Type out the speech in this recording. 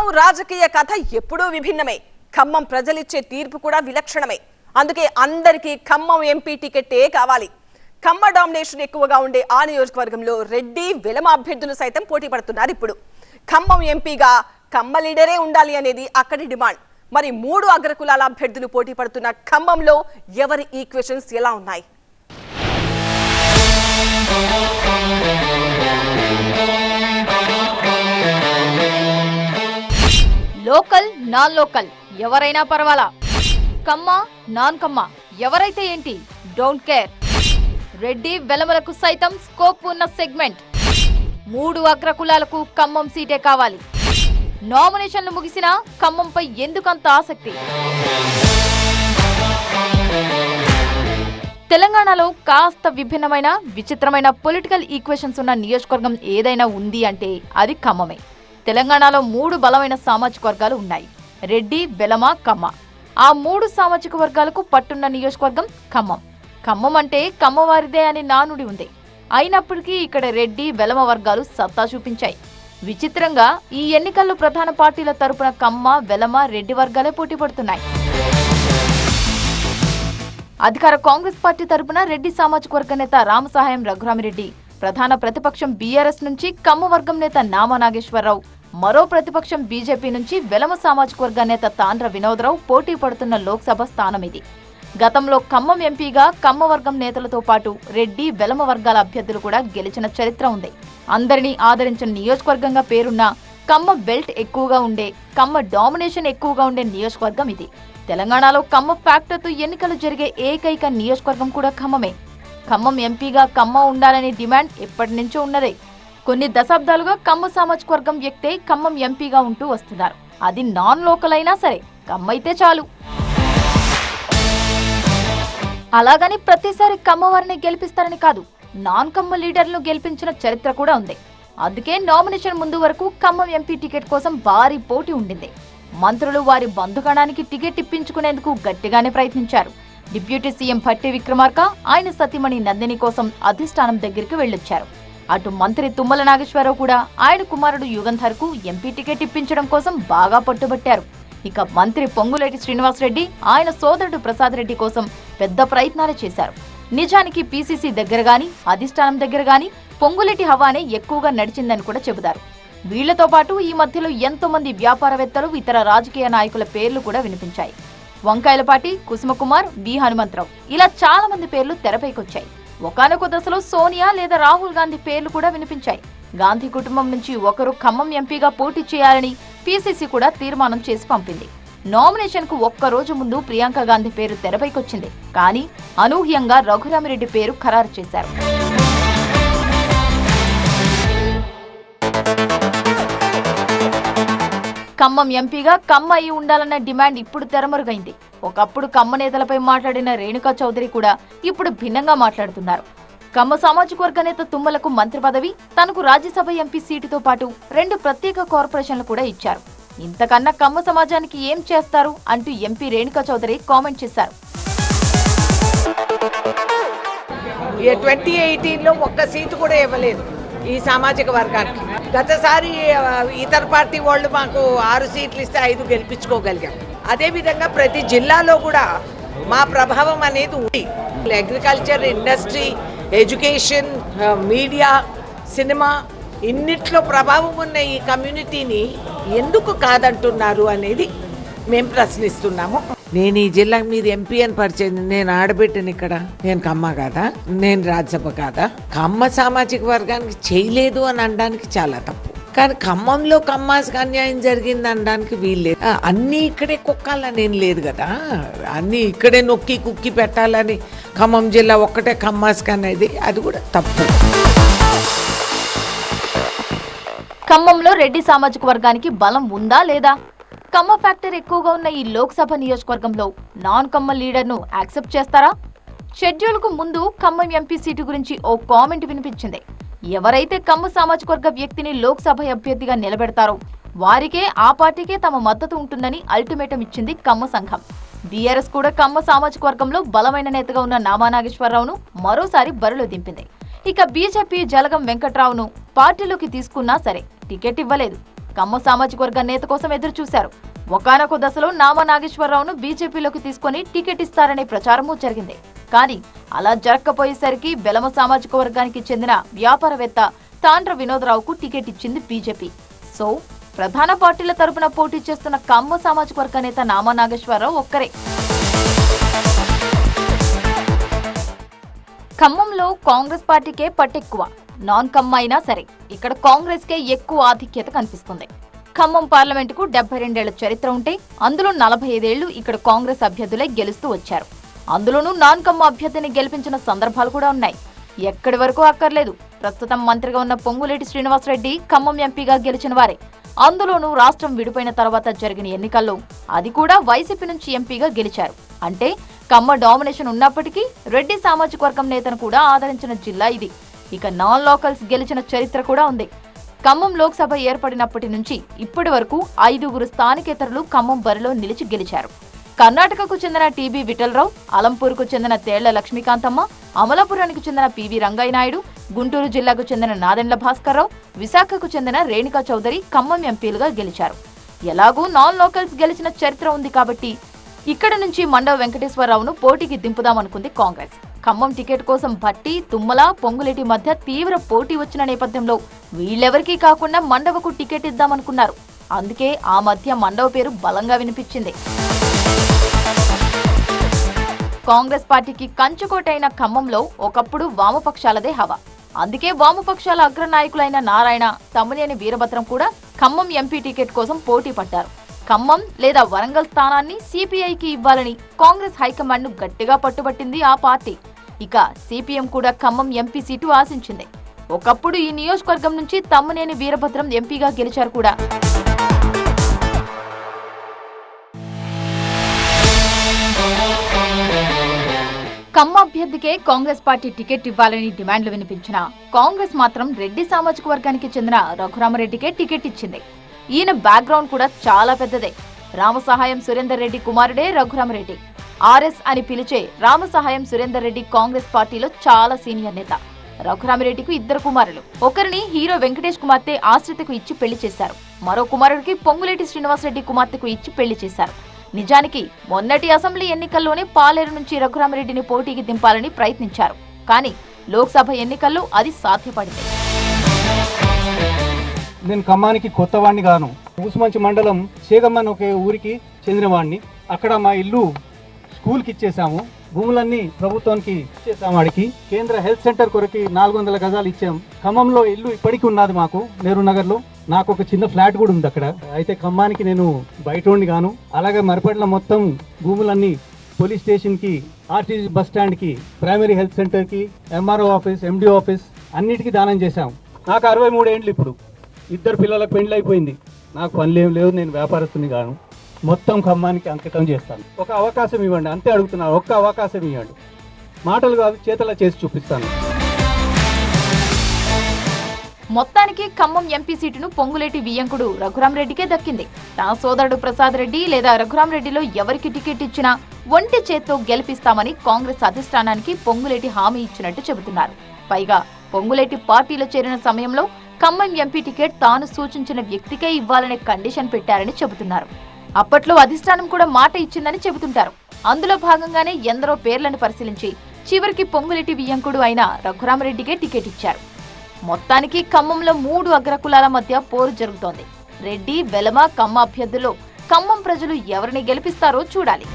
ఖమ్మం రాజకీయ కథ ఎప్పుడూ విభిన్నమే. ఖమ్మం ప్రజలిచ్చే తీర్పు కూడా విలక్షణమే. అందుకే అందరికీ ఖమ్మం ఎంపీ టికెట్టే కావాలి. ఖమ్మ డామినేషన్ ఎక్కువగా ఉండే ఆ నియోజకవర్గంలో రెడ్డి వెలమ అభ్యర్థులు సైతం పోటీ పడుతున్నారు. ఇప్పుడు ఖమ్మం ఎంపీగా ఖమ్మ లీడరే ఉండాలి అనేది అక్కడి డిమాండ్. మరి 3 అగ్రకులాల అభ్యర్థులు పోటీ పడుతున్న ఖమ్మంలో ఎవరి ఈక్వేషన్స్ ఎలా ఉన్నాయి? లోకల్ నాన్ లోకల్ ఎవరైనా పర్వాలా, కమ్మ నాన్ కమ్మ ఎవరైతే ఏంటి, డోంట్ కేర్. రెడ్డి వెలమలకు సైతం స్కోప్ ఉన్న సెగ్మెంట్. 3 అగ్రకులాలకు ఖమ్మం సీటే కావాలి. నామినేషన్లు ముగిసినా ఖమ్మంపై ఎందుకంత ఆసక్తి? తెలంగాణలో కాస్త విభిన్నమైన విచిత్రమైన పొలిటికల్ ఈక్వేషన్స్ ఉన్న నియోజకవర్గం ఏదైనా ఉంది అంటే అది ఖమ్మమే. తెలంగాణలో 3 బలమైన సామాజిక వర్గాలు ఉన్నాయి: రెడ్డి, వెలమ, కమ్మ. ఆ 3 సామాజిక వర్గాలకు పట్టున్న నియోజకవర్గం ఖమ్మం. ఖమ్మం అంటే కమ్మవారిదే అని నానుడి ఉంది. అయినప్పటికీ ఇక్కడ రెడ్డి, వెలమ వర్గాలు సత్తా చూపించాయి. విచిత్రంగా ఈ ఎన్నికల్లో ప్రధాన పార్టీల తరపున కమ్మ, వెలమ, రెడ్డి వర్గాలే పోటీ పడుతున్నాయి. అధికార కాంగ్రెస్ పార్టీ తరపున రెడ్డి సామాజిక వర్గ నేత రామసహాయం రఘురామిరెడ్డి, ప్రధాన ప్రతిపక్షం బీఆర్ఎస్ నుంచి కమ్మ వర్గం నేత నామా నాగేశ్వరరావు, మరో ప్రతిపక్షం బీజేపీ నుంచి వెలమ సామాజిక వర్గ నేత తాండ్ర వినోదరావు పోటీ పడుతున్న లోక్సభ స్థానం ఇది. గతంలో ఖమ్మం ఎంపీగా కమ్మ వర్గం నేతలతో పాటు రెడ్డి, వెలమ వర్గాల అభ్యర్థులు కూడా గెలిచిన చరిత్ర ఉంది. అందరినీ ఆదరించిన నియోజకవర్గంగా పేరున్న కమ్మ బెల్ట్ ఎక్కువగా ఉండే, కమ్మ డామినేషన్ ఎక్కువగా ఉండే నియోజకవర్గం ఇది. తెలంగాణలో కమ్మ ఫ్యాక్టర్తో ఎన్నికలు జరిగే ఏకైక నియోజకవర్గం కూడా ఖమ్మమే. ఖమ్మం ఎంపీగా కమ్మ ఉండాలనే డిమాండ్ ఎప్పటి నుంచో ఉన్నదే. కొన్ని దశాబ్దాలుగా కమ్మ సామాజిక వర్గం వ్యక్తే ఖమ్మం ఎంపీగా ఉంటూ వస్తున్నారు. అది నాన్ లోకల్ అయినా సరే కమ్మ అయితే చాలు. అలాగని ప్రతిసారి కమ్మవారిని గెలిపిస్తారని కాదు, నాన్ కమ్మ లీడర్లను గెలిపించిన చరిత్ర కూడా ఉంది. అందుకే నామినేషన్ ముందు వరకు ఖమ్మం ఎంపీ టికెట్ కోసం భారీ పోటీ ఉండింది. మంత్రులు వారి బంధుగణానికి టికెట్ ఇప్పించుకునేందుకు గట్టిగానే ప్రయత్నించారు. డిప్యూటీ సీఎం భట్టి విక్రమార్క ఆయన సతీమణి నందిని కోసం అధిష్టానం దగ్గరికి వెళ్లొచ్చారు. అటు మంత్రి తుమ్మల నాగేశ్వరరావు కూడా ఆయన కుమారుడు యుగంధర్ కు ఎంపీ టికెట్ ఇప్పించడం కోసం బాగా పట్టుబట్టారు. ఇక మంత్రి పొంగులేటి శ్రీనివాసరెడ్డి ఆయన సోదరుడు ప్రసాద్ రెడ్డి కోసం పెద్ద ప్రయత్నాలు చేశారు. నిజానికి పీసీసీ దగ్గర గాని అధిష్టానం దగ్గర గాని పొంగులేటి హవానే ఎక్కువగా నడిచిందని కూడా చెబుతారు. వీళ్లతో పాటు ఈ మధ్యలో ఎంతో మంది వ్యాపారవేత్తలు, ఇతర రాజకీయ నాయకుల పేర్లు కూడా వినిపించాయి. వంకాయలపాటి, కుసుమకుమార్, బి హనుమంతరావు ఇలా చాలా మంది పేర్లు తెరపైకొచ్చాయి. ఒకానొక దశలో సోనియా లేదా రాహుల్ గాంధీ పేర్లు కూడా వినిపించాయి. గాంధీ కుటుంబం నుంచి ఒకరు ఖమ్మం ఎంపీగా పోటీ చేయాలని పీసీసీ కూడా తీర్మానం చేసి పంపింది. నామినేషన్ కు ఒక్కరోజు ముందు ప్రియాంక గాంధీ పేరు తెరపైకొచ్చింది. కానీ అనూహ్యంగా రఘురామిరెడ్డి పేరు ఖరారు చేశారు. ఖమ్మం ఎంపీగా కమ్మ అయి ఉండాలన్న డిమాండ్ ఇప్పుడు తెరమరుగైంది. ఒకప్పుడు కమ్మ నేతలపై మాట్లాడిన రేణుకా చౌదరి కూడా ఇప్పుడు భిన్నంగా మాట్లాడుతున్నారు. కమ్మ సామాజిక వర్గ నేత తుమ్మలకు మంత్రి పదవి, తనకు రాజ్యసభ ఎంపీ సీటుతో పాటు 2 ప్రత్యేక కార్పొరేషన్లు కూడా ఇచ్చారు. ఇంతకన్నా కమ్మ సమాజానికి ఏం చేస్తారు అంటూ ఎంపీ రేణుకా చౌదరి కామెంట్ చేశారు. 2018లో ఒక్క సీటు కూడా ఇవ్వలేదు ఈ సామాజిక వర్గానికి. గతసారి ఇతర పార్టీ వాళ్ళు మాకు 6 సీట్లు ఇస్తే 5 గెలిపించుకోగలిగాం. అదేవిధంగా ప్రతి జిల్లాలో కూడా మా ప్రభావం అనేది ఉంది. Agriculture, industry, education, media, cinema ఇన్నిట్లో ప్రభావం ఉన్న ఈ కమ్యూనిటీని ఎందుకు కాదంటున్నారు అనేది మేము ప్రశ్నిస్తున్నాము. నేను ఈ జిల్లా మీద ఎంపీ అని పరిచయం, నేను ఆడబెట్టిన ఇక్కడ, నేను కమ్మ కాదా, నేను రాజ్యసభ కాదా? కమ్మ సామాజిక వర్గానికి చేయలేదు అని అనడానికి చాలా తప్పు. కానీ ఖమ్మంలో కమ్మాస్కి అన్యాయం జరిగింది అనడానికి వీల్లేదు. అన్నీ ఇక్కడే కుక్కాలని ఏం లేదు కదా, అన్నీ ఇక్కడే నొక్కి కుక్కి పెట్టాలని ఖమ్మం జిల్లా ఒక్కటే కమ్మాస్కి అనేది అది కూడా తప్పు. ఖమ్మంలో రెడ్డి సామాజిక వర్గానికి బలం ఉందా లేదా? కమ్మ ఫ్యాక్టర్ ఎక్కువగా ఉన్న ఈ లోక్సభ నియోజకవర్గంలో నాన్ కమ్మ లీడర్ను యాక్సెప్ట్ చేస్తారా? షెడ్యూల్కు ముందు ఖమ్మం ఎంపీ సీటు గురించి ఓ కామెంట్ వినిపించింది. ఎవరైతే కమ్మ సామాజిక వర్గ వ్యక్తిని లోక్సభ అభ్యర్థిగా నిలబెడతారో వారికే, ఆ పార్టీకే తమ మద్దతు ఉంటుందని అల్టిమేటం ఇచ్చింది కమ్మ సంఘం. బీఆర్ఎస్ కూడా కమ్మ సామాజిక వర్గంలో బలమైన నేతగా ఉన్న నామా నాగేశ్వరరావును మరోసారి బరిలో దింపింది. ఇక బీజేపీ జలగం వెంకట్రావును పార్టీలోకి తీసుకున్నా సరే టికెట్ ఇవ్వలేదు. కమ్మ సామాజిక వర్గ నేత కోసం ఎదురు చూశారు. ఒకానొక దశలో నామా నాగేశ్వరరావును బీజేపీలోకి తీసుకుని టికెట్ ఇస్తారనే ప్రచారమూ జరిగింది. కానీ అలా జరగకపోయేసరికి బెలమ సామాజిక వర్గానికి చెందిన వ్యాపారవేత్త తాండ్ర వినోదరావుకు టికెట్ ఇచ్చింది బీజేపీ. సో ప్రధాన పార్టీల తరపున పోటీ చేస్తున్న కమ్మ సామాజిక వర్గ నేత నామా నాగేశ్వరరావు ఒక్కరే. ఖమ్మంలో కాంగ్రెస్ పార్టీకే పట్టెక్కువ. నాన్ కమ్మ అయినా సరే ఇక్కడ కాంగ్రెస్ కే ఎక్కువ ఆధిక్యత కనిపిస్తుంది. ఖమ్మం పార్లమెంటుకు 72 ఏళ్ల చరిత్ర ఉంటే అందులో 45 ఏళ్లు ఇక్కడ కాంగ్రెస్ అభ్యర్థులే గెలుస్తూ వచ్చారు. అందులోనూ నాన్ కమ్మ అభ్యర్థిని గెలిపించిన సందర్భాలు కూడా ఉన్నాయి. ఎక్కడి వరకు అక్కర్లేదు. ప్రస్తుతం మంత్రిగా ఉన్న పొంగులేటి శ్రీనివాసరెడ్డి ఖమ్మం ఎంపీగా గెలిచిన వారే. అందులోనూ రాష్ట్రం విడిపోయిన తర్వాత జరిగిన ఎన్నికల్లో అది కూడా వైసీపీ నుంచి ఎంపీగా గెలిచారు. అంటే కమ్మ డామినేషన్ ఉన్నప్పటికీ రెడ్డి సామాజిక వర్గం నేతను కూడా ఆదరించిన జిల్లా ఇది. ఇక నాన్ లోకల్స్ గెలిచిన చరిత్ర కూడా ఉంది. ఖమ్మం లోక్సభ ఏర్పడినప్పటి నుంచి ఇప్పటి వరకు 5గురు స్థానికేతరులు ఖమ్మం బరిలో నిలిచి గెలిచారు. కర్ణాటకకు చెందిన టీబీ విఠలరావు, అలంపూర్కు చెందిన తేళ్ల లక్ష్మీకాంతమ్మ, అమలాపురానికి చెందిన పివి రంగయ్య నాయుడు, గుంటూరు జిల్లాకు చెందిన నాదెండ్ల భాస్కర్రావు, విశాఖకు చెందిన రేణుకా చౌదరి ఖమ్మం ఎంపీలుగా గెలిచారు. ఎలాగూ నాన్ లోకల్స్ గెలిచిన చరిత్ర ఉంది కాబట్టి ఇక్కడ నుంచి మండవ వెంకటేశ్వరరావును పోటీకి దింపుదామనుకుంది కాంగ్రెస్. ఖమ్మం టికెట్ కోసం భట్టి, తుమ్మల, పొంగులేటి మధ్య తీవ్ర పోటీ వచ్చిన నేపథ్యంలో వీళ్ళెవరికీ కాకుండా మండవకు టికెట్ ఇద్దామనుకున్నారు. అందుకే ఆ మధ్య మండవ పేరు బలంగా వినిపించింది. కాంగ్రెస్ పార్టీకి కంచుకోటైన ఖమ్మంలో ఒకప్పుడు వామపక్షాలదే హవా. అందుకే వామపక్షాల అగ్రనాయకులైన నారాయణ, తమ్మినేని వీరభద్రం కూడా ఖమ్మం ఎంపీ టికెట్ కోసం పోటీ పడ్డారు. ఖమ్మం లేదా వరంగల్ స్థానాన్ని సిపిఐకి ఇవ్వాలని కాంగ్రెస్ హైకమాండ్ ను గట్టిగా పట్టుబట్టింది ఆ పార్టీ. ఇక సిపిఎం కూడా ఖమ్మం ఎంపీ సీటు ఆశించింది. ఒకప్పుడు ఈ నియోజకవర్గం నుంచి తమ్మినేని వీరభద్రం ఎంపీగా గెలిచారు కూడా. ఖమ్మ అభ్యర్థికే కాంగ్రెస్ పార్టీ టికెట్ ఇవ్వాలని డిమాండ్లు వినిపించిన కాంగ్రెస్ మాత్రం రెడ్డి సామాజిక వర్గానికి చెందిన రఘురామరెడ్డికే టికెట్ ఇచ్చింది. ఈయన బ్యాక్గ్రౌండ్ కూడా చాలా పెద్దదే. రామసహాయం సురేందర్ రెడ్డి కుమారుడే రఘురామరెడ్డి. ఆర్ఎస్ అని పిలిచే రామసహాయం సురేందర్ రెడ్డి కాంగ్రెస్ పార్టీలో చాలా సీనియర్ నేత. రఘురామరెడ్డికి 2 కుమారులు. ఒకరిని హీరో వెంకటేష్ కుమార్తె ఆశ్రితకు ఇచ్చి పెళ్లి చేశారు. మరో కుమారుడికి పొంగులేటి శ్రీనివాసరెడ్డి కుమార్తెకు ఇచ్చి పెళ్లి చేశారు. నిజానికి మొన్నటి అసెంబ్లీ ఎన్నికల్లోనే పాలేరు నుంచి రఘురామరెడ్డిని పోటీకి దింపాలని ప్రయత్నించారు. కానీ లోక్సభ ఎన్నికల్లో అది సాధ్యపడింది. నేను ఖమ్మానికి కొత్తవాడిని గాను. ఊసుమంచి మండలం చేగమ్మన్ ఒక ఊరికి చెందినవాడిని. అక్కడ మా ఇల్లు స్కూల్కి ఇచ్చేసాము. భూములన్నీ ప్రభుత్వానికి ఇచ్చేసాము. వాడికి కేంద్ర హెల్త్ సెంటర్ కొరకి 400 గజాలు ఇచ్చాము. ఖమ్మంలో ఇల్లు ఇప్పటికీ ఉన్నది మాకు, నెహ్రూ నగర్లో. నాకు ఒక చిన్న ఫ్లాట్ కూడా ఉంది అక్కడ. అయితే ఖమ్మానికి నేను బయటోడిని గాను. అలాగే మరిపట్ల మొత్తం భూములన్నీ పోలీస్ స్టేషన్కి, ఆర్టీసీ బస్ స్టాండ్కి, ప్రైమరీ హెల్త్ సెంటర్కి, ఎంఆర్ఓ ఆఫీస్, ఎండి ఆఫీస్ అన్నిటికీ దానం చేశాము. నాకు 63 ఏండ్లు. ఇప్పుడు 2 పిల్లలకు పెండ్లి అయిపోయింది. నాకు పనులు ఏం లేవు. నేను వ్యాపారస్తుని గాను. మొత్తం ఖమ్మానికి అంకితం చేస్తాను. ఒక అవకాశం ఇవ్వండి, అంతే అడుగుతున్నాను. ఒక్క అవకాశం ఇవ్వండి. మాటలు కాదు, చేతలా చేసి చూపిస్తాను. మొత్తానికి ఖమ్మం ఎంపీ సీటును పొంగులేటి వియ్యంకుడు రఘురామరెడ్డికే దక్కింది. తన సోదరుడు ప్రసాద్ రెడ్డి లేదా రఘురామరెడ్డిలో ఎవరికి టికెట్ ఇచ్చినా ఒంటి చేత్తో గెలిపిస్తామని కాంగ్రెస్ అధిష్టానానికి పొంగులేటి హామీ ఇచ్చినట్టు చెబుతున్నారు. పైగా పొంగులేటి పార్టీలో చేరిన సమయంలో ఖమ్మం ఎంపీ టికెట్ తాను సూచించిన వ్యక్తికే ఇవ్వాలనే కండిషన్ పెట్టారని చెబుతున్నారు. అప్పట్లో అధిష్టానం కూడా మాట ఇచ్చిందని చెబుతుంటారు. అందులో భాగంగానే ఎందరో పేర్లను పరిశీలించి చివరికి పొంగులేటి వియ్యంకుడు అయిన రఘురామరెడ్డికే టికెట్ ఇచ్చారు. మొత్తానికి ఖమ్మంలో 3 అగ్రకులాల మధ్య పోరు జరుగుతోంది. రెడ్డి, వెలమ, కమ్మ అభ్యర్థుల్లో ఖమ్మం ప్రజలు ఎవరిని గెలిపిస్తారో చూడాలి.